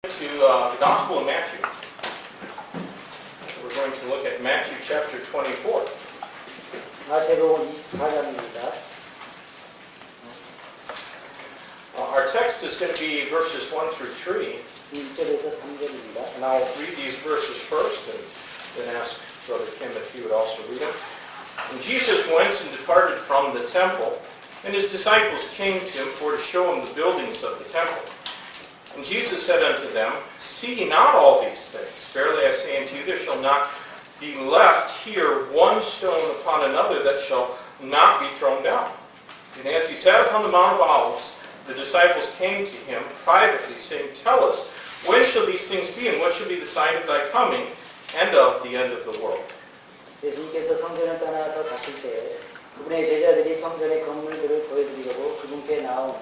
To the Gospel of Matthew. We're going to look at Matthew chapter 24. 마태복음 24장입니다. Our text is going to be verses 1 through 3. 1절에서 3절입니다. And I'll read these verses first and then ask Brother Kim if he would also read them. And Jesus went and departed from the temple, and his disciples came to him for to show him the buildings of the temple. And Jesus said unto them, See ye not all these things? Verily I say unto you, there shall not be left here one stone upon another that shall not be thrown down. And as he sat upon the Mount of Olives, the disciples came to him privately, saying, Tell us, when shall these things be, and what shall be the sign of thy coming, and of the end of the world? 예수님께서 성전을 떠나서 가실 때 그분의 제자들이 성전의 건물들을 보여드리려고 그분께 나오매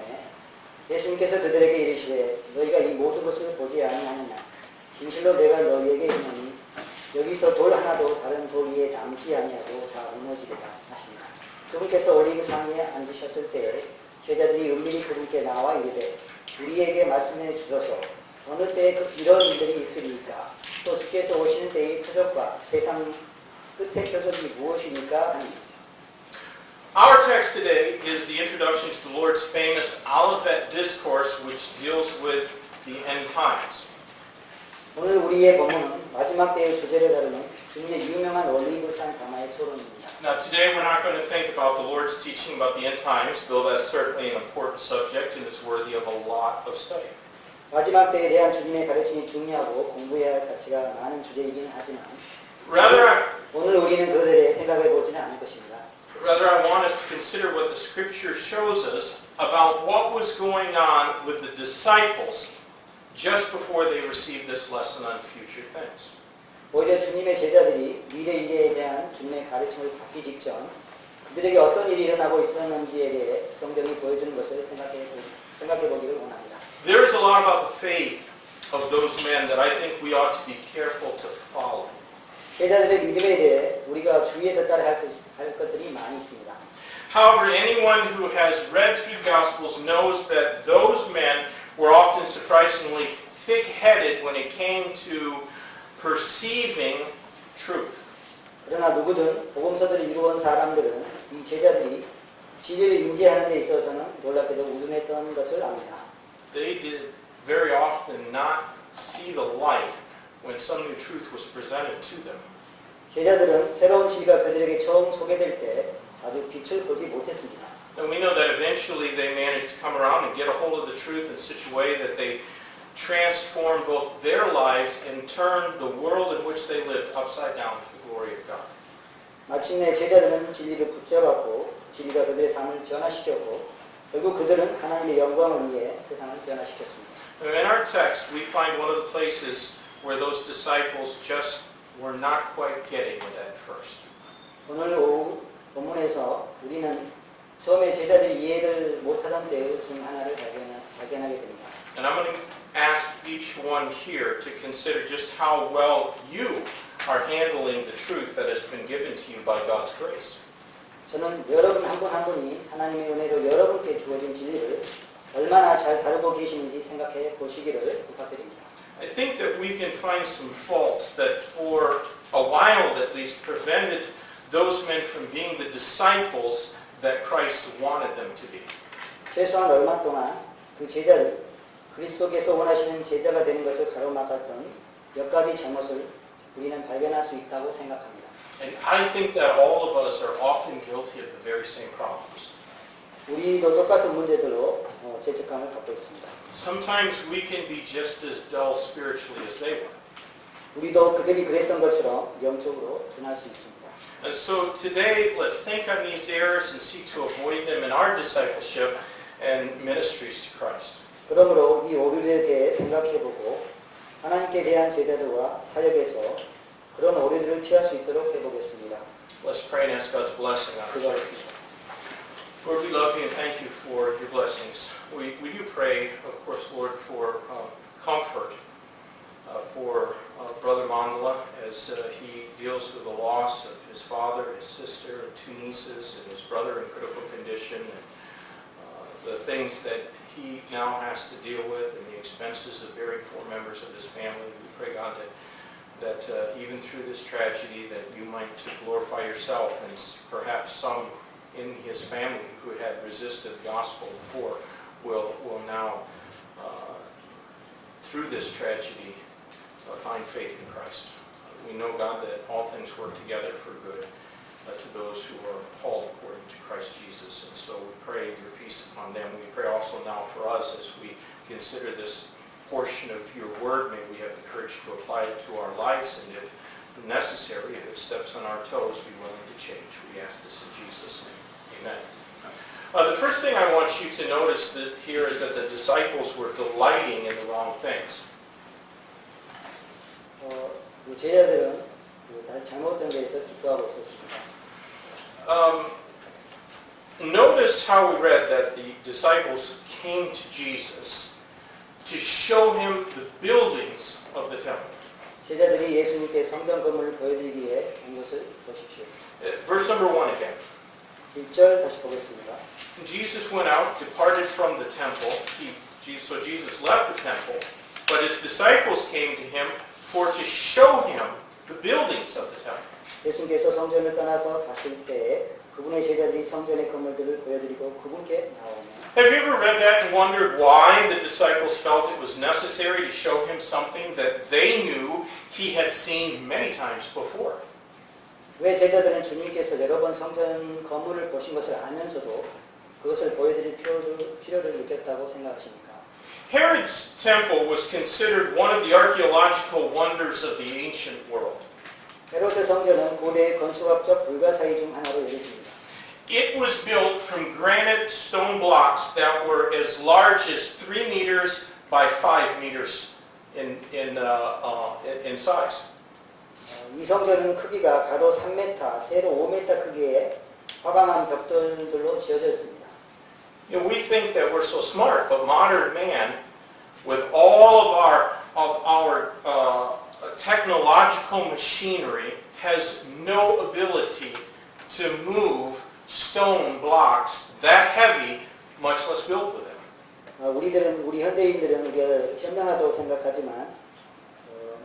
예수님께서 그들에게 이르시되 너희가 이 모든 것을 보지 아니하느냐 진실로 내가 너희에게 이르노니 여기서 돌 하나도 다른 돌 위에 남지 아니하고 다 무너지리라 하십니다. 그분께서 올리브 상에 앉으셨을 때 제자들이 은밀히 그분께 나와 이르되 우리에게 말씀해 주소서 어느 때에 이런 일들이 있으리까 또 주께서 오시는 때의 표적과 세상 끝의 표적이 무엇이니까 하니 Our text today is the introduction to the Lord's famous Olivet Discourse, which deals with the end times. 오늘 우리의 본문은 마지막 때의 주제를 다루는 주님의 유명한 올리브산 담화의 소론입니다. Now today we're not going to think about the Lord's teaching about the end times, though that's certainly an important subject and it's worthy of a lot of study. 마지막 때에 대한 주님의 가르침이 중요하고 공부해야 할 가치가 많은 주제이긴 하지만 오늘 우리는 그것에 대해 생각해 보지는 않을 것입니다. Rather, I want us to consider what the Scripture shows us about what was going on with the disciples just before they received this lesson on future things. 오히려 주님의 제자들이 미래 일에 대한 주님의 가르침을 받기 직전 그들에게 어떤 일이 일어나고 있었는지에 대해 성경이 보여주는 것을 생각해 보기를 원합니다. There is a lot about the faith of those men that I think we ought to be careful to follow. 제자들의 믿음에 대해 우리가 주의해서 따라야 할 것들이 많이 있습니다. However, anyone who has read through the Gospels knows that those men were often surprisingly thick-headed when it came to perceiving truth. 그러나 누구든 복음서들을 이루어온 사람들은 이 제자들이 진리를 인지하는 데 있어서는 놀랍게도 우둔했던 것을 압니다. They did very often not see the light when some new truth was presented to them. 제자들은 새로운 진리가 그들에게 처음 소개될 때 아주 빛을 보지 못했습니다. And we know that eventually they managed to come around and get a hold of the truth in such a way that they transformed both their lives and turned the world in which they lived upside down for the glory of God. 마침내 제자들은 진리를 붙잡았고 진리가 그들의 삶을 변화시켰고 결국 그들은 하나님의 영광을 위해 세상을 변화시켰습니다. In our text, we find one of the places where those disciples just were not quite getting it at first. 오늘 오후 본문에서 우리는 처음에 제자들이 이해를 못하던 때의 중 하나를 발견하게 됩니다. And I'm going to ask each one here to consider just how well you are handling the truth that has been given to you by God's grace. 저는 여러분 한 분 한 분이 하나님의 은혜로 여러분께 주어진 진리를 얼마나 잘 다루고 계시는지 생각해 보시기를 부탁드립니다. I think that we can find some faults that for a while at least prevented those men from being the disciples that Christ wanted them to be. 최소한 얼마 동안 그 제자를 그리스도께서 원하시는 제자가 되는 것을 가로막았던 몇 가지 잘못을 우리는 발견할 수 있다고 생각합니다. And I think that all of us are often guilty of the very same problems. 우리도 똑같은 문제들로 죄책감을 갖고 있습니다. Sometimes we can be just as dull spiritually as they were. 우리도 그들이 그랬던 것처럼 영적으로 둔할 수 있습니다. And so today, let's think on these errors and seek to avoid them in our discipleship and ministries to Christ. 그러므로 이 오류들에 대해 생각해보고 하나님께 대한 제자들과 사역에서 그런 오류들을 피할 수 있도록 해보겠습니다. Let's pray and ask God's blessing on our service. Lord, we love you and thank you for your blessings. We do pray, of course, Lord, for comfort for Brother Mandela as he deals with the loss of his father, his sister, and two nieces, and his brother in critical condition, and the things that he now has to deal with and the expenses of burying 4 members of his family. We pray, God, that even through this tragedy, that you might glorify yourself, and perhaps some in his family who had resisted the gospel before will now, through this tragedy, find faith in Christ. We know, God, that all things work together for good to those who are called according to Christ Jesus. And so we pray your peace upon them. We pray also now for us as we consider this portion of your word. May we have the courage to apply it to our lives, and if necessary, if it steps on our toes, be willing to change. We ask this in Jesus' name. Amen. The first thing I want you to notice here is that the disciples were delighting in the wrong things. 제자들은 잘못된 데에서 기뻐하고 있었습니다. Notice how we read that the disciples came to Jesus to show him the buildings of the temple. 제자들이 예수님께 성전 건물을 보여드리기 위해 온 것을 보십시오. Verse number 1 again. 1절 다시 보겠습니다. Jesus went out, departed from the temple. So Jesus left the temple, but his disciples came to him for to show him the buildings of the temple. 예수님께서 성전을 떠나서 가실 때에 그분의 제자들이 성전의 건물들을 보여드리고 그분께 나오며. Have you ever read that and wondered why the disciples felt it was necessary to show him something that they knew he had seen many times before? 왜 제자들은 주님께서 여러 번 성전 건물을 보신 것을 알면서도 그것을 보여드릴 필요를 느꼈다고 생각하십니까? Herod's temple was considered one of the archaeological wonders of the ancient world. 헤롯의 성전은 고대의 건축학적 불가사의 중 하나로 여겨집니다. It was built from granite stone blocks that were as large as 3 meters by 5 meters in size. 이 성전은 크기가 가로 3m, 세로 5m 크기의 화강암 벽돌들로 지어져 있습니다. You know, we think that we're so smart, but modern man, with all of our technological machinery, has no ability to move stone blocks that heavy, much less build with them. 우리 현대인들은 우리가 현명하다고 생각하지만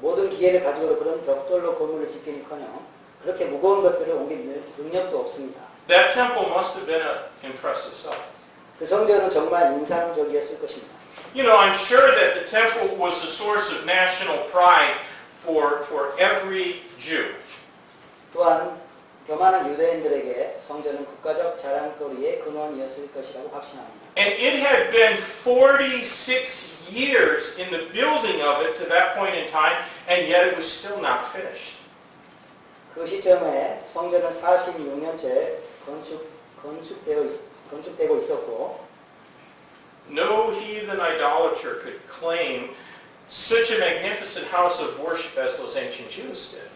모든 기회를 가지고도 그런 벽돌로 건물을 짓기는커녕 그렇게 무거운 것들을 옮길 능력도 없습니다. That temple must have been an impressive sight. 그 성전은 정말 인상적이었을 것입니다. You know, I'm sure that the temple was a source of national pride for every Jew. 또한 교만한 유대인들에게 성전은 국가적 자랑거리의 근원이었을 것이라고 확신합니다. And it had been 46 years in the building of it to that point in time, and yet it was still not finished. 그 시점에 성전은 46년째 건축되고 있었고 No heathen idolater could claim such a magnificent house of worship as those ancient Jews did.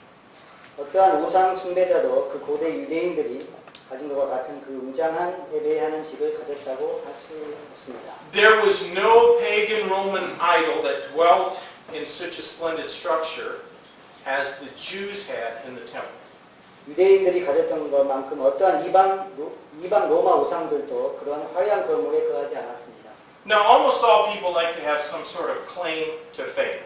어떠한 우상 숭배자도 그 고대 유대인들이 가진 것과 같은 그 웅장한 예배하는 집을 가졌다고 할 수 없습니다. There was no pagan Roman idol that dwelt in such a splendid structure as the Jews had in the temple. 유대인들이 가졌던 것만큼 어떠한 이방 로마 우상들도 그런 화려한 건물에 거하지 않았습니다. Now, almost all people like to have some sort of claim to fame.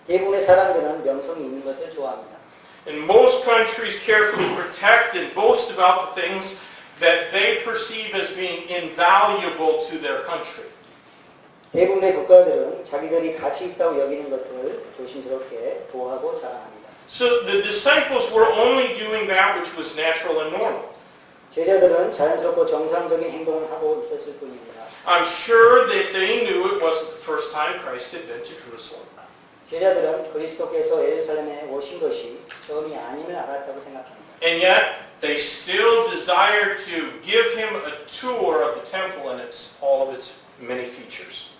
대부분의 사람들은 명성이 있는 것을 좋아합니다. And most countries carefully protect and boast about the things that they perceive as being invaluable to their country. 대부분의 국가들은 자기들이 가치 있다고 여기는 것들을 조심스럽게 보호하고 자랑합니다. So the disciples were only doing that which was natural and normal. 제자들은 자연스럽고 정상적인 행동을 하고 있었을 뿐입니다. I'm sure that they knew it wasn't the first time Christ had been to Jerusalem. 제자들은 그리스도께서 예루살렘에 오신 것이 처음이 아님을 알았다고 생각합니다. And yet, they still desired to give him a tour of the temple and all of its many features.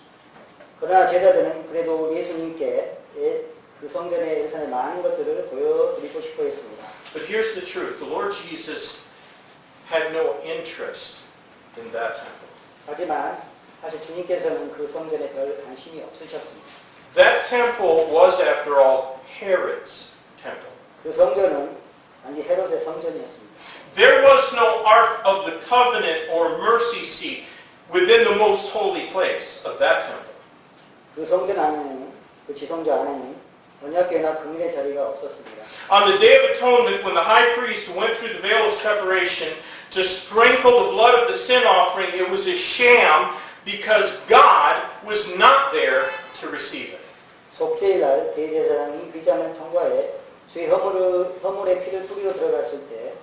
그러나 제자들은 그래도 예수님께 그 성전의 예루살렘의 많은 것들을 보여드리고 싶어 했습니다. But here's the truth. The Lord Jesus had no interest in that temple. 하지만 사실 주님께서는 그 성전에 별 관심이 없으셨습니다. That temple was, after all, Herod's temple. 그 성전은 단지 헤롯의 성전이었습니다. There was no Ark of the Covenant or mercy seat within the most holy place of that temple. 그 성전 안에는 그 지성소 안에는 언약궤나 금일의 자리가 없었습니다. On the Day of Atonement, when the high priest went through the veil of separation to sprinkle the blood of the sin offering, it was a sham because God was not there to receive it. 속죄일날 대제사장이 그 잔을 통과해 주의 허물의 피를 뿌리러 들어갔을 때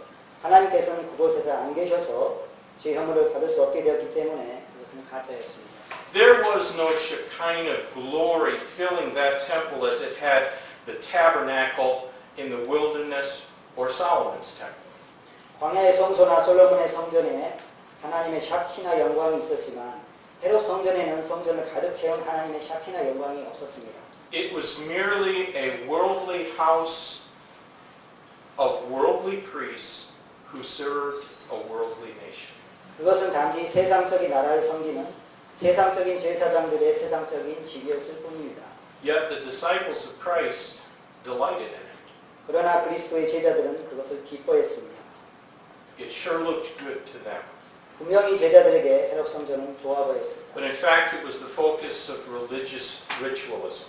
하나님께서는 그곳에서 안 계셔서 주의 허물을 받을 수 없게 되었기 때문에 그것은 가짜였습니다. There was no Shekinah glory filling that temple as it had the tabernacle in the wilderness or Solomon's temple. 광야의 성소나 솔로몬의 성전에 하나님의 샤키나 영광이 있었지만 헤롯 성전에는 성전을 가득 채운 하나님의 샤키나 영광이 없었습니다. It was merely a worldly house of worldly priests who served a worldly nation. 그것은 단지 세상적인 나라를 섬기는 세상적인 제사장들의 세상적인 집이었을 뿐입니다. Yet the disciples of Christ delighted in it. 그러나 그리스도의 제자들은 그것을 기뻐했습니다. It sure looked good to them. 분명히 제자들에게 헤롯 성전은 좋아 보였습니다. But in fact, it was the focus of religious ritualism.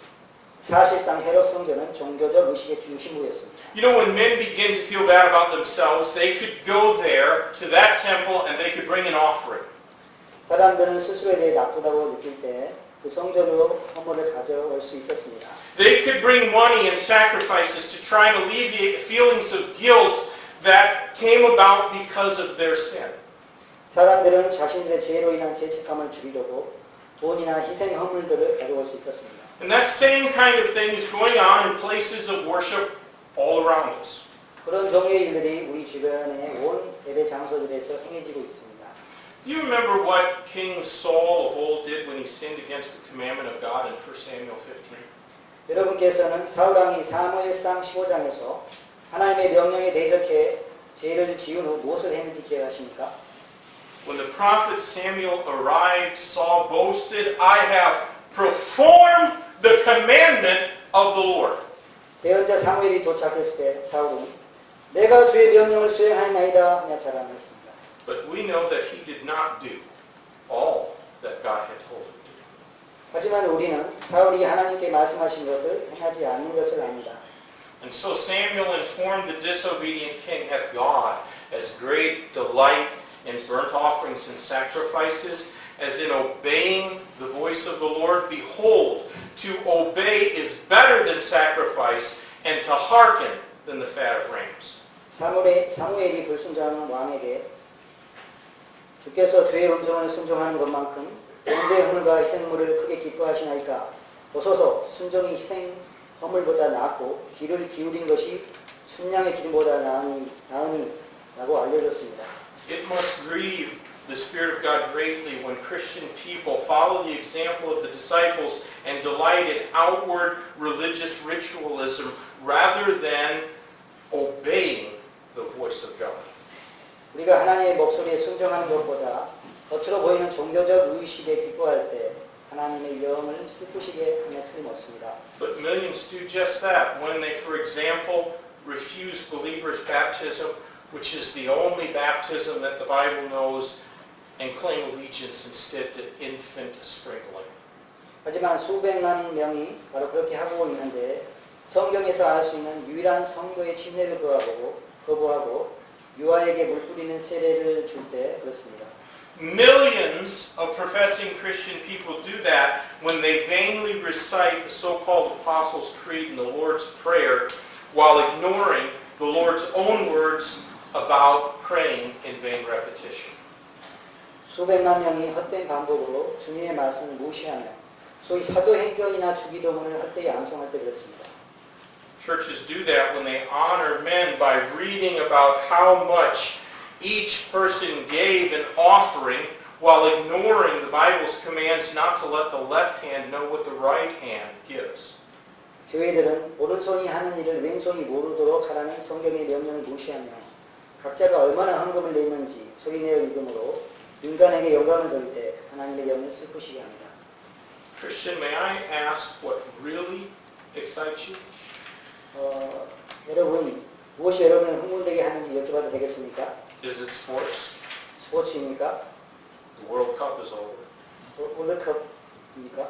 사실상 헤롯 성전은 종교적 의식의 중심부였습니다. You know, when men begin to feel bad about themselves, they could go there to that temple and they could bring an offering. 사람들은 스스로에 대해 나쁘다고 느낄 때 그 성전으로 허물을 가져올 수 있었습니다. They could bring money and sacrifices to try and alleviate the feelings of guilt that came about because of their sin. 사람들은 자신들의 죄로 인한 죄책감을 줄이려고 돈이나 희생 허물들을 가져올 수 있었습니다. And that same kind of thing is going on in places of worship all around us. 그런 종류의 일들이 우리 주변의 온 예배 장소들에서 행해지고 있습니다. Do you remember what King Saul of old did when he sinned against the commandment of God in 1 Samuel 15? 여러분께서는 사울왕이 사무엘상 15장에서 하나님의 명령에 대적해 죄를 지은 후 무엇을 했는지 기억하십니까? When the prophet Samuel arrived, Saul boasted, I have performed the commandment of the Lord. 대언자 사무엘이 도착했을 때 사울은 내가 주의 명령을 수행하였나이다 하며 자랑했습니다. But we know that he did not do all that God had told him to do. 하지만 우리는 사울이 하나님께 말씀하신 것을 행하지 않는 것을 압니다. And so Samuel informed the disobedient king that God has great delight in burnt offerings and sacrifices, as in obeying the voice of the Lord. Behold, to obey is better than sacrifice, and to hearken than the fat of rams. 사무엘이 불순종하는 왕에게 주께서 주의 음성을 순종하는 것만큼 언제 허물과 희생물을 크게 기뻐하시나이까? 보소서 순종이 희생 허물보다 낫고 귀를 기울인 것이 순양의 기름보다 나으니라고 알려줬습니다. It must grieve the Spirit of God greatly when Christian people follow the example of the disciples and delight in outward religious ritualism rather than obeying the voice of God. 우리가 하나님의 목소리에 순종하는 것보다 겉으로 보이는 종교적 의식에 기뻐할 때 하나님의 영을 슬프시게 하며 틀림없습니다. But millions do just that when they, for example, refuse believers' baptism, which is the only baptism that the Bible knows, and claim allegiance instead to infant sprinkling. 하지만 수백만 명이 바로 그렇게 하고 있는데 성경에서 알 수 있는 유일한 성도의 침례를 거부하고 유아에게 물 뿌리는 세례를 줄 때 그렇습니다. Millions of professing Christian people do that when they vainly recite the so-called Apostles' Creed and the Lord's Prayer while ignoring the Lord's own words about praying in vain repetition. 수백만 명이 헛된 반복으로 주님의 말씀을 무시하며 소위 사도행전이나 주기도문을 헛되이 암송할 때 그렇습니다. Churches do that when they honor men by reading about how much each person gave in offering while ignoring the Bible's commands not to let the left hand know what the right hand gives. 교회들은 오른손이 하는 일을 왼손이 모르도록 하라는 성경의 명령을 무시하며 각자가 얼마나 헌금을 냈는지 소리내어 읽음으로 인간에게 영광을 돌릴 때 하나님의 영을 슬프시게 합니다. Christian, may I ask what really excites you? 여러분, 무엇이 여러분을 흥분되게 하는지 여쭤봐도 되겠습니까? Is it sports? 스포츠입니까? The World Cup is over. 월드컵입니까?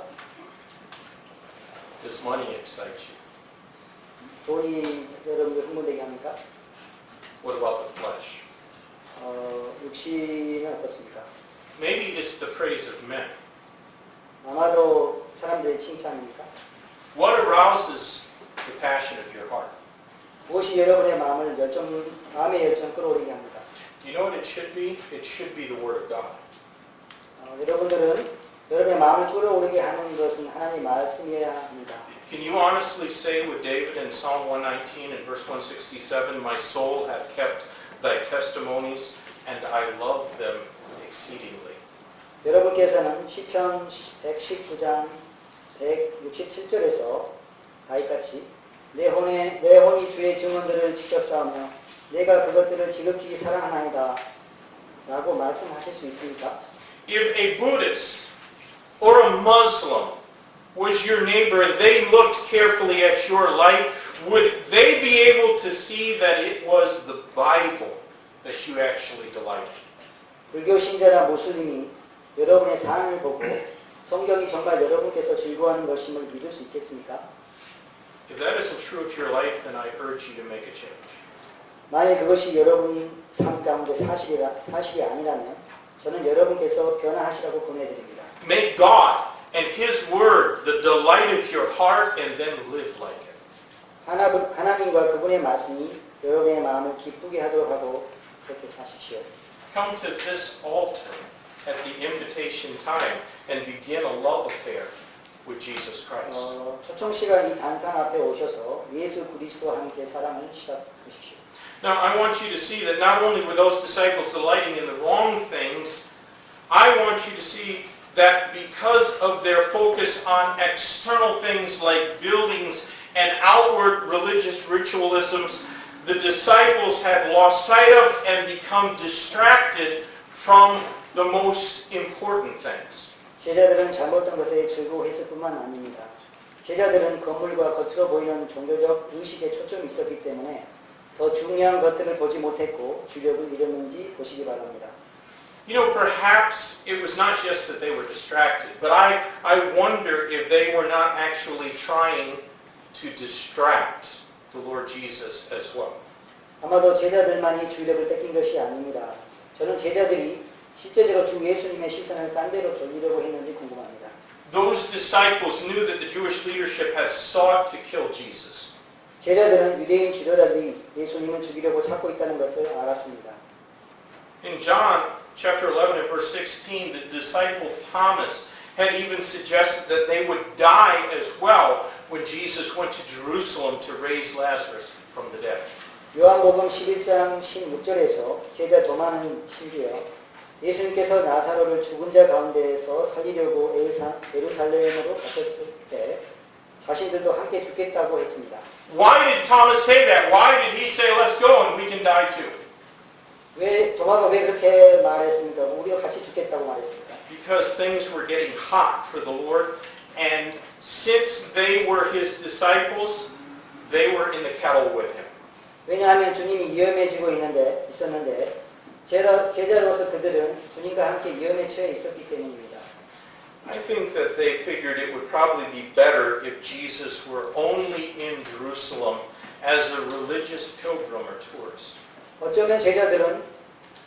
Does money excite you? 돈이 여러분들 흥분되게 합니까? What about the flesh? 육신은 어떻습니까? Maybe it's the praise of men. 아마도 사람들의 칭찬입니까? What arouses the passion of your heart? 무엇이 여러분의 마음의 열정 끌어오르게 합니까? You know what it should be? It should be the Word of God. 여러분들은 여러분의 마음을 끌어오르게 하는 것은 하나님의 말씀이어야 합니다. Can you honestly say with David in Psalm 119 and verse 167, My soul hath kept thy testimonies, and I love them exceedingly. 여러분께서는 시편 119장 167절에서 다윗같이 내 혼이 주의 증언들을 지켰사오며 내가 그것들을 지극히 사랑하나이다 라고 말씀하실 수 있습니까? If a Buddhist or a Muslim was your neighbor and they looked carefully at your life, would they be able to see that it was the Bible that you actually delighted? 불교 신자나 모슬림이 여러분의 삶을 보고 성경이 정말 여러분께서 즐거워하는 것임을 믿을 수 있겠습니까? If that isn't true of your life, then I urge you to make a change. 만약 그것이 여러분 삶 가운데 사실이 아니라면 저는 여러분께서 변화하시라고 권해드립니다. Make God and His Word the delight of your heart and then live like it. 하나님과 그분의 말씀이 여러분의 마음을 기쁘게 하도록 하고 그렇게 사십시오. Come to this altar at the invitation time and begin a love affair with Jesus Christ. 초청 시간 이 단상 앞에 오셔서 예수 그리스도와 함께 사랑을 시작하십시오. Now, I want you to see that not only were those disciples delighting in the wrong things, I want you to see that because of their focus on external things like buildings and outward religious ritualisms, the disciples had lost sight of and become distracted from the most important things. 제자들은 잘못된 것에 즐거워했을 뿐만 아닙니다. 제자들은 건물과 겉으로 보이는 종교적 의식에 초점이 있었기 때문에 더 중요한 것들을 보지 못했고 주력을 잃었는지 보시기 바랍니다. You know, perhaps it was not just that they were distracted, but I wonder if they were not actually trying to distract the Lord Jesus as well. 아마도 제자들만이 주력을 뺏긴 것이 아닙니다. 저는 제자들이 실제적으로 주 예수님의 시선을 딴 데로 돌리려고 했는지 궁금합니다. Those disciples knew that the Jewish leadership had sought to kill Jesus. 제자들은 유대인 지도자들이 예수님을 죽이려고 찾고 있다는 것을 알았습니다. In John chapter 11 and verse 16, the disciple Thomas had even suggested that they would die as well when Jesus went to Jerusalem to raise Lazarus from the dead. 요한복음 11장 16절에서 제자 도마는 심지어 예수님께서 나사로를 죽은 자 가운데에서 살리려고 예루살렘으로 가셨을 때 자신들도 함께 죽겠다고 했습니다. Why did Thomas say that? Why did he say, let's go and we can die too? 도마가 왜 그렇게 말했습니까? 우리가 같이 죽겠다고 말했습니까? Because things were getting hot for the Lord, and since they were his disciples, they were in the kettle with him. 왜냐하면 주님이 위험해지고 있었는데 제자로서 그들은 주님과 함께 위험에 처해 있었기 때문입니다. I think that they figured it would probably be better if Jesus were only in Jerusalem as a religious pilgrim or tourist. 어쩌면 제자들은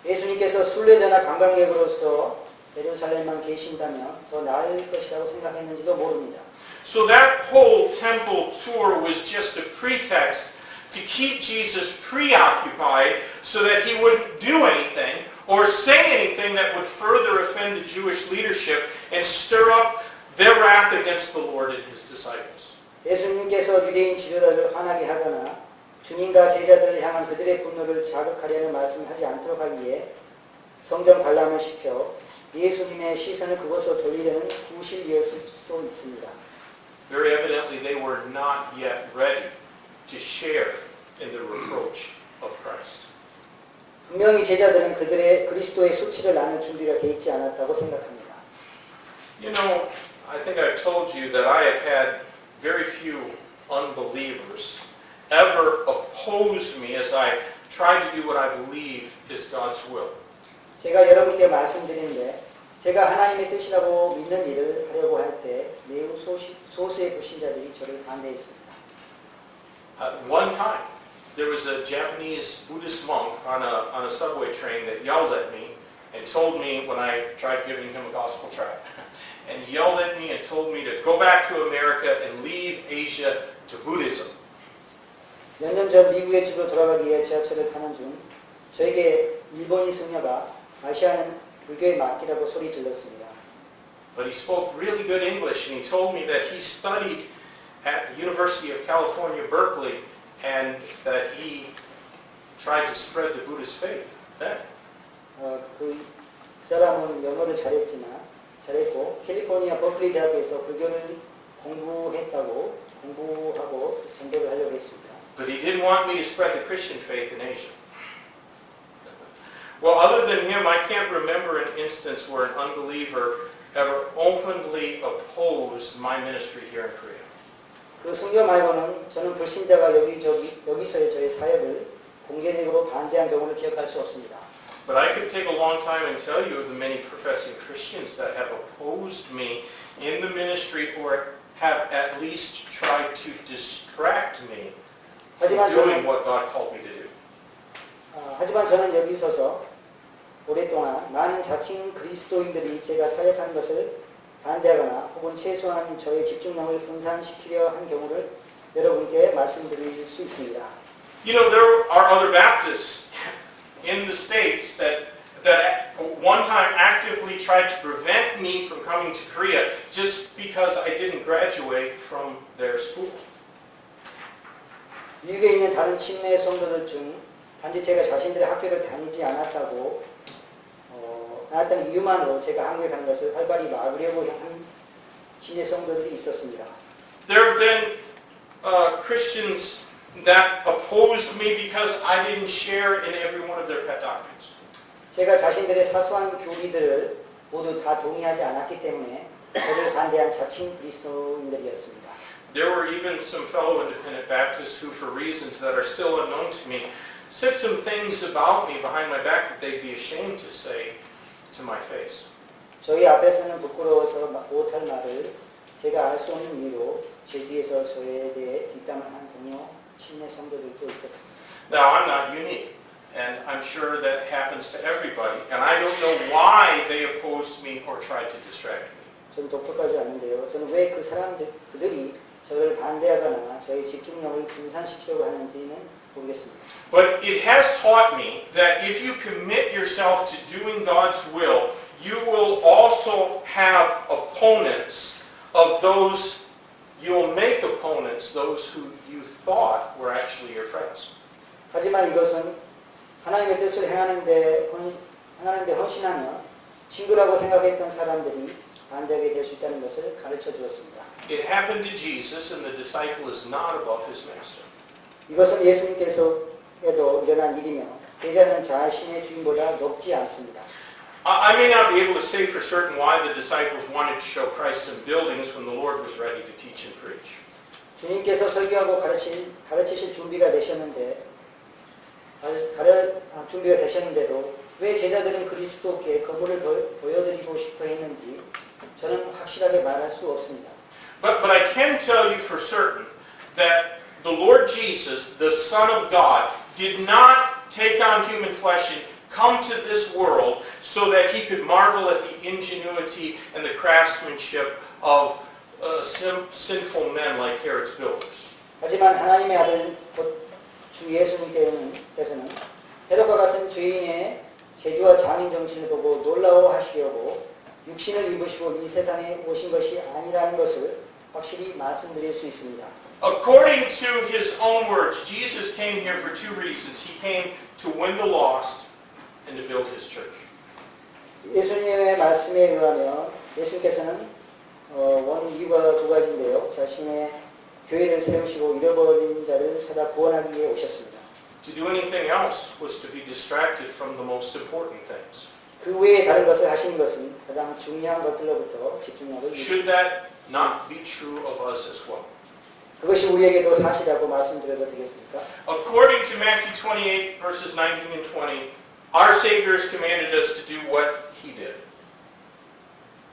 예수님께서 순례자나 관광객으로서 예루살렘만 계신다면 더 나을 것이라고 생각했는지도 모릅니다. So that whole temple tour was just a pretext to keep Jesus preoccupied so that he wouldn't do anything or say anything that would further offend the Jewish leadership and stir up their wrath against the Lord and his disciples. 예수님께서 유대인 지도자를 화나게 하거나 주님과 제자들을 향한 그들의 분노를 자극하려는 말씀을 하지 않도록 하기 위해 성전 관람을 시켜 예수님의 시선을 그곳으로 돌리려는 구실이었을 수도 있습니다. Very evidently they were not yet ready to share in the reproach of Christ. 분명히 제자들은 그리스도의 수치를 나눌 준비가 돼 있지 않았다고 생각합니다. You know, I think I've told you that I have had very few unbelievers ever oppose me as I try to do what I believe is God's will. 제가 여러분께 말씀드리는데 제가 하나님의 뜻이라고 믿는 일을 하려고 할 때 매우 소수의 불신자들이 저를 반대했습니다. One time, there was a Japanese Buddhist monk on a subway train that yelled at me and told me when I tried giving him a gospel tract, and yelled at me and told me to go back to America and leave Asia to Buddhism. 몇 년 전 미국의 집으로 돌아가기 위해 지하철을 타는 중 저에게 일본인 승려가 아시아는 불교의 막기라고 소리 질렀습니다. But he spoke really good English, and he told me that he studied at the University of California, Berkeley, and that he tried to spread the Buddhist faith then. 그 사람은 영어를 잘했고 캘리포니아 버클리 대학에서 불교를 공부하고 전도를 하려고 했습니다. But he didn't want me to spread the Christian faith in Asia. Well, other than him, I can't remember an instance where an unbeliever ever openly opposed my ministry here in Korea. 그 순교 말고는 저는 불신자가 여기서의 저의 사역을 공개적으로 반대한 경우를 기억할 수 없습니다. But I could take a long time and tell you of the many professing Christians that have opposed me in the ministry or have at least tried to distract me from doing what God called me to do. 하지만 저는 여기 서서 오랫동안 많은 자칭 그리스도인들이 제가 사역하는 것을 반대하거나 혹은 최소한 저의 집중력을 분산시키려 한 경우를 여러분께 말씀드릴 수 있습니다. You know, there are other Baptists in the States that one time actively tried to prevent me from coming to Korea just because I didn't graduate from their school. 미국에 있는 다른 침례 성도들 중 단지 제가 자신들의 학교를 다니지 않았다는 이유만으로 제가 한국에 가는 것을 활발히 막으려고 한 침례 성도들이 있었습니다. There have been Christians that opposed me because I didn't share in every one of their pet doctrines. 제가 자신들의 사소한 교리들을 모두 다 동의하지 않았기 때문에 저를 반대한 자칭 그리스도인들이었습니다. There were even some fellow independent Baptists who, for reasons that are still unknown to me, said some things about me behind my back that they'd be ashamed to say to my face. 저희 앞에서는 부끄러워서 못할 말을 제가 알 수 없는 이유로 제 뒤에서 저에 대해 뒷담을 한 동료 침례 성도들도 있었습니다. Now, I'm not unique, and I'm sure that happens to everybody, and I don't know why they opposed me or tried to distract me. 저는 독특하지 않은데요. 저는 왜 그들이 저를 반대하거나 저의 집중력을 분산시키려고 하는지는 모르겠습니다. But it has taught me that if you commit yourself to doing God's will, you will also have opponents of those, you'll make opponents, those who you thought were actually your friends. 하지만 이것은 하나님의 뜻을 행하는데 헌신하며 친구라고 생각했던 사람들이 반대하게 될 수 있다는 것을 가르쳐 주었습니다. It happened to Jesus, and the disciple is not above his master. 이것은 예수님께서에도 일어난 일이며 제자는 자신의 주인보다 높지 않습니다. I may not be able to say for certain why the disciples wanted to show Christ in buildings when the Lord was ready to teach and preach. 주님께서 설교하고 가르치실 준비가 되셨는데도 왜 제자들은 그리스도께 거물을 보여드리고 싶어 했는지 저는 확실하게 말할 수 없습니다. But I can tell you for certain that the Lord Jesus, the Son of God, did not take on human flesh and come to this world so that he could marvel at the ingenuity and the craftsmanship of sinful men like Herod's builders. 하지만 하나님의 아들 주 예수님께서는 헤롯과 같은 죄인의 재주와 장인 정신을 보고 놀라워하시려고 육신을 입으시고 이 세상에 오신 것이 아니라는 것을 확실히 말씀드릴 수 있습니다. According to his own words, Jesus came here for two reasons. He came to win the lost and to build his church. 예수님의 말씀에 의하면 예수님께서는 이유가 두 가지인데요. 자신의 교회를 세우시고 잃어버린 자를 찾아 구원하기 위해 오셨습니다. To do anything else was to be distracted from the most important things. 그 외에 다른 것을 하시는 것은 가장 중요한 것들로부터 집중력을 Should that not be true of us as well? 그것이 우리에게도 사실이라고 말씀드려도 되겠습니까? According to Matthew 28, verses 19 and 20, our Savior has commanded us to do what he did.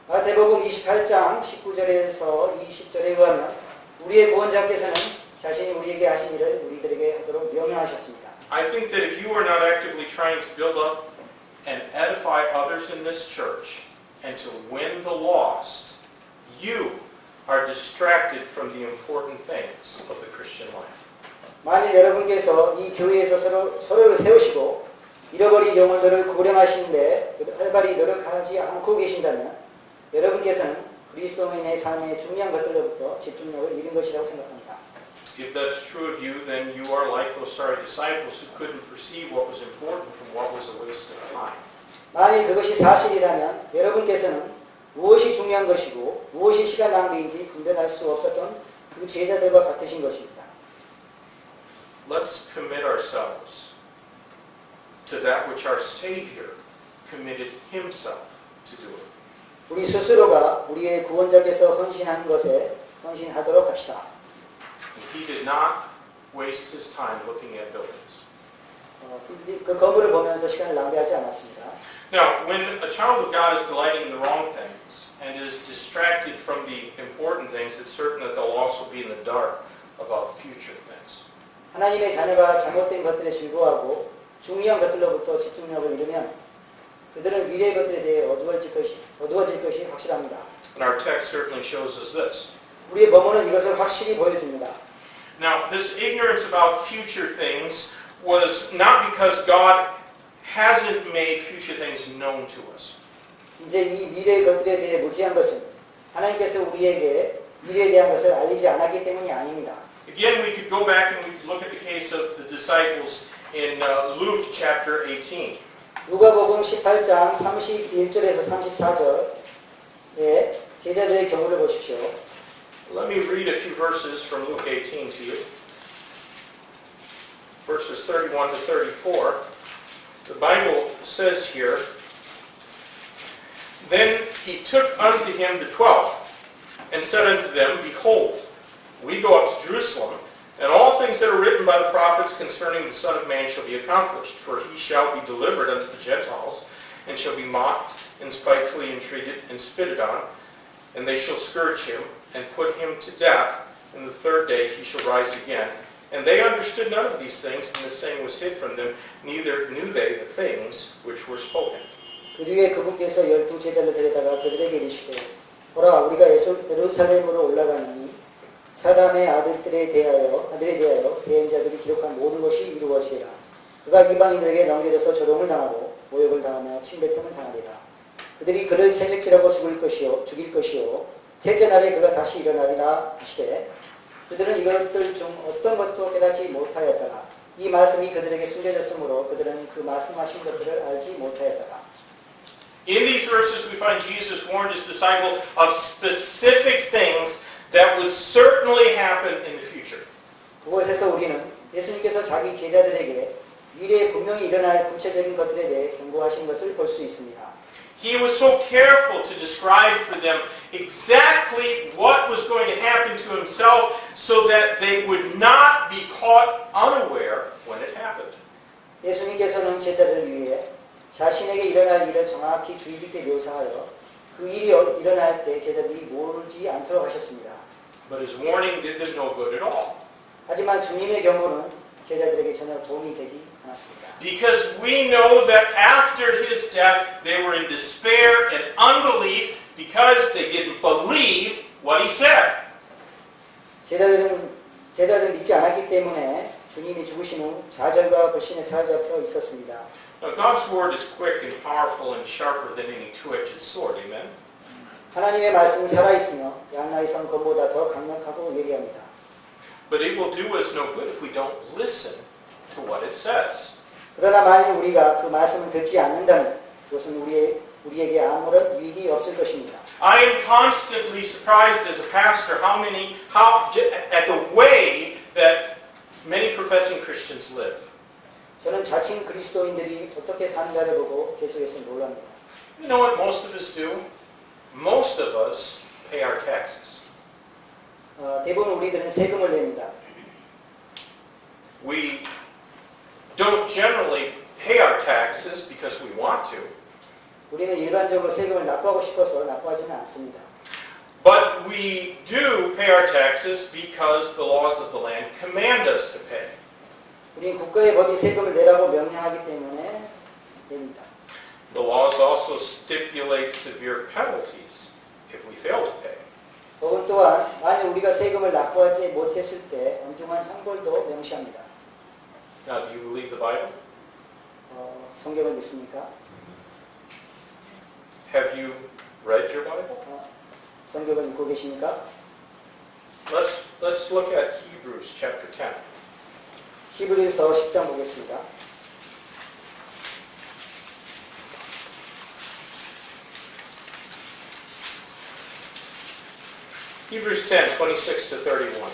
마태복음 28장 19절에서 20절에 의하면 우리의 구원자께서는 자신이 우리에게 하신 일을 우리들에게 하도록 명령하셨습니다. I think that if you are not actively trying to build up and edify others in this church and to win the lost, you are distracted from the important things of the Christian life. 만일 여러분께서 이 교회에서 서로를 세우시고 잃어버린 영혼들을 구령하시는데 활발히 노력하지 않고 계신다면 여러분께서는 그리스도인의 삶의 중요한 것들로부터 집중력을 잃은 것이라고 생각합니다. If that's true of you, then you are like those sorry disciples who couldn't perceive what was important from what was a waste of time. 만일 그것이 사실이라면 여러분께서는 무엇이 중요한 것이고 무엇이 시간 낭비인지 분별할 수 없었던 그 제자들과 같으신 것입니다. Let's commit ourselves to that which our Savior committed Himself to do. 우리 스스로가 우리의 구원자께서 헌신한 것에 헌신하도록 합시다. He did not waste His time looking at buildings. 그 건물을 보면서 시간을 낭비하지 않았습니다. Now, when a child of God is delighting in the wrong things and is distracted from the important things, it's certain that they'll also be in the dark about future things. 하나님의 자녀가 잘못된 것들에 즐거워하고 중요한 것들로부터 집중력을 잃으면 그들은 미래의 것들에 대해 어두워질 것이 확실합니다. And our text certainly shows us this. 우리의 본문은 이것을 확실히 보여줍니다. Now, this ignorance about future things was not because God hasn't made future things known to us. 이제 이 미래의 것들에 대해 무지한 것은 하나님께서 우리에게 미래에 대한 것을 알리지 않았기 때문이 아닙니다. Again, we could go back and we could look at the case of the disciples in Luke chapter 18. 누가복음 18장 31절에서 34절에 제자들의 경우를 보십시오. Let me read a few verses from Luke 18 to you. Verses 31 to 34. The Bible says here, Then he took unto him the 12, and said unto them, Behold, we go up to Jerusalem, and all things that are written by the prophets concerning the Son of Man shall be accomplished. For he shall be delivered unto the Gentiles, and shall be mocked, and spitefully entreated, and spitted on. And they shall scourge him, and put him to death, and the third day he shall rise again. And they understood none of these things, and the saying was hid from them, neither knew they the things which were spoken. 그 뒤에 그분께서 12 제자를 데려다가 그들에게 이르시되 보라 우리가 예루살렘으로 올라가니 사람의 아들에 대하여 대한 자들이 기록한 모든 것이 이루어지리라. 그가 이방인들에게 넘겨져서 조롱을 당하고 모욕을 당하며 침뱉음을 당하리라. 그들이 그를 채찍질하고 죽일 것이요 셋째 날에 그가 다시 일어나리라 하시되 그들은 이것들 중 어떤 것도 깨닫지 못하였다가 이 말씀이 그들에게 숨겨졌으므로 그들은 그 말씀하신 것들을 알지 못하였다가. In these verses we find Jesus warned his disciple of specific things that would certainly happen in the future. 그곳에서 우리는 예수님께서 자기 제자들에게 미래에 분명히 일어날 구체적인 것들에 대해 경고하신 것을 볼 수 있습니다. He was so careful to describe for them exactly what was going to happen to himself so that they would not be caught unaware when it happened. 예수님께서는 제자들을 위해 자신에게 일어날 일을 정확히 주의 깊게 묘사하여 그 일이 일어날 때 제자들이 모르지 않도록 하셨습니다. But his warning did them no good at all. 하지만 주님의 경고는 제자들에게 전혀 도움이 되지 않았습니다. Because we know that after his death they were in despair and unbelief because they didn't believe what he said. 제자들은 믿지 않았기 때문에 주님이 죽으신 후 좌절과 불신에 사로잡혀 있었습니다. Now, God's word is quick and powerful and sharper than any two-edged sword. Amen? 하나님의 말씀은 살아있으며 양날이선 검보다 더 강력하고 예리합니다. But it will do us no good if we don't listen to what it says. 그러나 만일 우리가 그 말씀을 듣지 않는다면 그것은 우리에게 아무런 유익이 없을 것입니다. I am constantly surprised as a pastor at the way that many professing Christians live. 저는 자칭 그리스도인들이 어떻게 사는가를 보고 계속해서 놀랍니다. You know what most of us do? Most of us pay our taxes. 대부분 우리들은 세금을 냅니다. We don't generally pay our taxes because we want to. 우리는 일반적으로 세금을 납부하고 싶어서 납부하지는 않습니다. But we do pay our taxes because the laws of the land command us to pay. 우리는 국가의 법이 세금을 내라고 명령하기 때문에 냅니다. The laws also stipulate severe penalties if we fail to pay. 법은 또한 만약 우리가 세금을 납부하지 못했을 때 엄중한 형벌도 명시합니다. Now, do you believe the Bible? 성경을 믿습니까? Have you read your Bible? 성경을 읽고 계십니까? Let's look at Hebrews chapter 10. 히브리서 10장 보겠습니다. Hebrews 10, 26 to 31.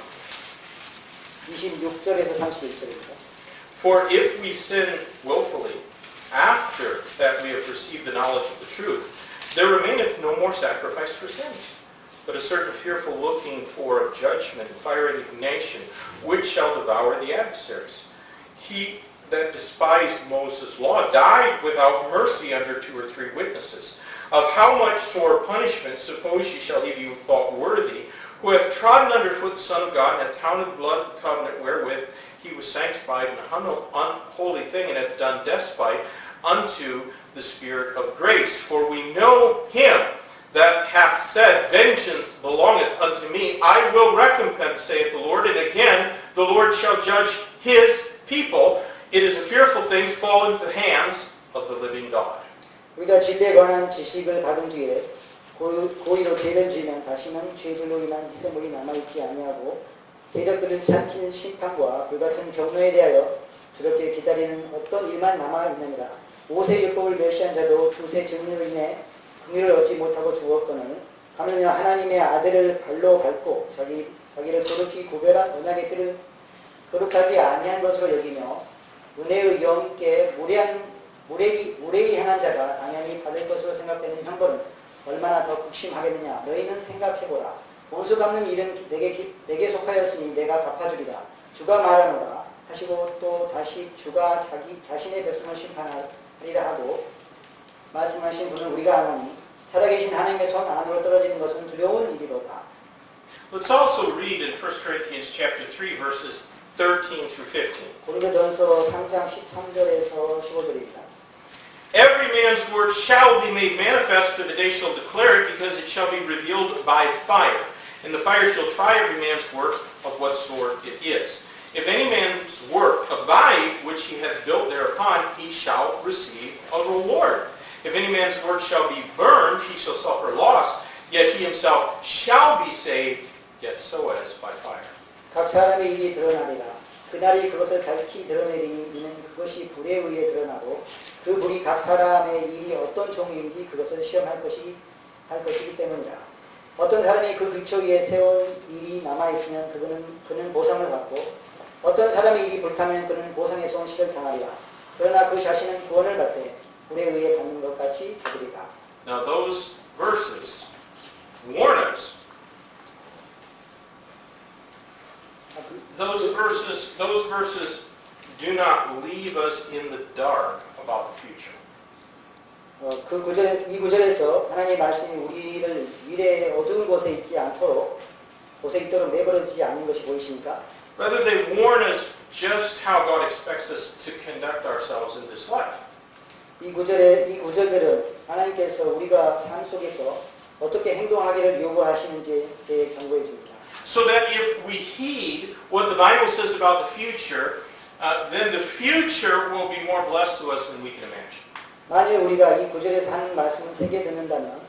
26절에서 31절입니다. For if we sin willfully after that we have received the knowledge of the truth, there remaineth no more sacrifice for sins, but a certain fearful looking for of judgment and fiery indignation, which shall devour the adversaries. He that despised Moses' law died without mercy under 2 or 3 witnesses. Of how much sore punishment suppose ye shall he be thought worthy, who hath trodden under foot the Son of God, and hath counted the blood of the covenant wherewith he was sanctified an unholy thing, and hath done despite unto the Spirit of grace. For we know him that hath said, Vengeance belongeth unto me, I will recompense, saith the Lord. And again, the Lord shall judge his people. It is a fearful thing to fall into the hands of the living God. 우리가 진리에 관한 지식을 받은 뒤에 고의로 죄를 지으면 다시는 죄들로 인한 희생물이 남아있지 아니하고 대적들을 삼킨 심판과 불같은 경로에 대하여 두렵게 기다리는 어떤 일만 남아있느니라. 모세율법을 멸시한 자도 두세 증인으로 인해 긍휼을 얻지 못하고 죽었거늘 하물며 하나님의 아들을 발로 밟고 자기를 거룩히 구별한 언약의 뜰을 거룩하지 아니한 것으로 여기며 은혜의 영께 무례히 행한 자가 당연히 받을 것으로 생각되는 형벌은 얼마나 더 극심하겠느냐. 너희는 생각해보라. 원수 갚는 일은 내게 속하였으니 내가 갚아주리라. 주가 말하노라 하시고 또 다시 주가 자신의 백성을 심판하리라 하고 말씀하신 분은 우리가 아노니 살아계신 하나님의 손 안으로 떨어지는 것은 두려운 일이로다. Let's also read in 1 Corinthians chapter 3 verses 13 through 15. 고린도전서 3장 13절에서 15절입니다. Every man's work shall be made manifest, for the day shall declare it, because it shall be revealed by fire. And the fire shall try every man's work of what sort it is. If any man's work abide, which he hath built thereupon, he shall receive a reward. If any man's work shall be burned, he shall suffer loss, yet he himself shall be saved, yet so as by fire. 각 사람의 일이 드러나리라. 그날이 그것을 밝히 드러내리니 이는 그것이 불에 의해 드러나고 그 불이 각 사람의 일이 어떤 종류인지 그것을 시험할 것이기 때문이라. 어떤 사람이 그 기초 위에 세운 일이 남아있으면 그는 보상을 받고 어떤 사람의 일이 불타면 그는 보상의 손실을 당하리라. 그러나 그 자신은 구원을 받되 불에 의해 받는 것 같이 되리라. Now those verses warn us. Those verses do not leave us in the dark about the future. 이 구절에서 하나님의 말씀이 우리를 미래의 어두운 곳에 있도록 내버려두지 않는 것이 보이십니까? Rather, they warn us just how God expects us to conduct ourselves in this life. 이 구절들은 하나님께서 우리가 삶 속에서 어떻게 행동하기를 요구하시는지에 대해 경고해 줍니다. So that if we heed what the Bible says about the future, then the future will be more blessed to us than we can imagine. 만일 우리가 이 구절에서 하는 말씀을 새겨 듣는다면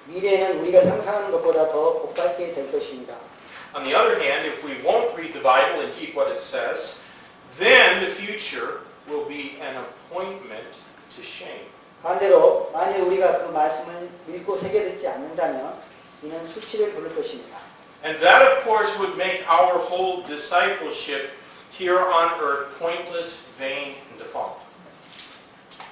미래에는 우리가 상상하는 것보다 더 복받게 될 것입니다. On the other hand, if we won't read the Bible and heed what it says, then the future will be an appointment to shame. 반대로 만일 우리가 그 말씀을 읽고 새겨 듣지 않는다면 이는 수치를 부를 것입니다. And that, of course, would make our whole discipleship here on earth pointless, vain, and default.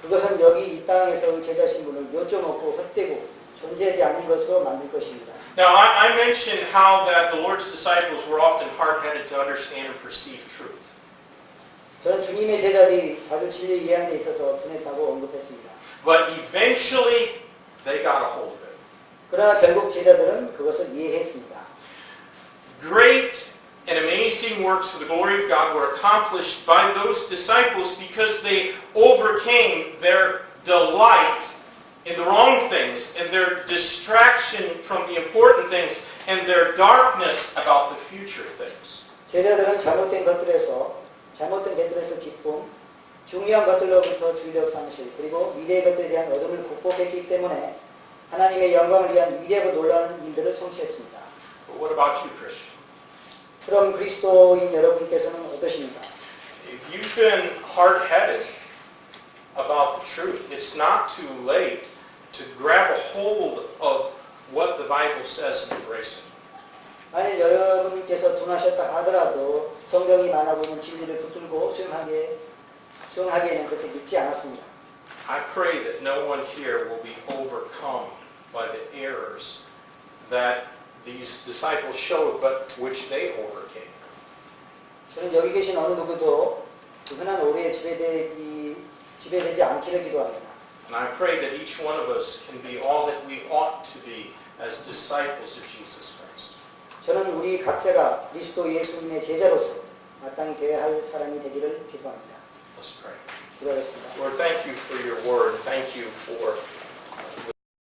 그것은 여기 이 땅에서 제자 신분을 요점 없고 헛되고 존재하지 않는 것으로 만들 것입니다. Now, I mentioned how that the Lord's disciples were often hard-headed to understand and perceive truth. 저는 주님의 제자들이 자주 진리를 이해하는 데 있어서 분했다고 언급했습니다. But eventually, they got a hold of it. 그러나 결국 제자들은 그것을 이해했습니다. Great and amazing works for the glory of God were accomplished by those disciples because they overcame their delight in the wrong things and their distraction from the important things and their darkness about the future things. 제자들은 잘못된 것들에서 기쁨, 중요한 것들로부터 주의력 상실, 그리고 미래의 것들에 대한 어둠을 극복했기 때문에 하나님의 영광을 위한 위대하고 놀라운 일들을 성취했습니다. But what about you, Christian? 그럼 그리스도인 여러분께서는 어떠십니까? If you've been hard-headed about the truth, it's not too late to grab a hold of what the Bible says and embrace it. 만약 여러분께서 둔하셨다 하더라도 성경이 말하고 있는 진리를 붙들고 수용하기에는 그렇게 늦지 않았습니다. I pray that no one here will be overcome by the errors that these disciples showed, but which they overcame. 저는 여기 계신 어느 누구도 그 흔한 오해에 지배되지 않기를 기도합니다. And I pray that each one of us can be all that we ought to be as disciples of Jesus Christ. 저는 우리 각자가 그리스도 예수님의 제자로서 마땅히 되어야 할 사람이 되기를 기도합니다. Let's pray. 기도하겠습니다. Lord, thank you for your word. Thank you for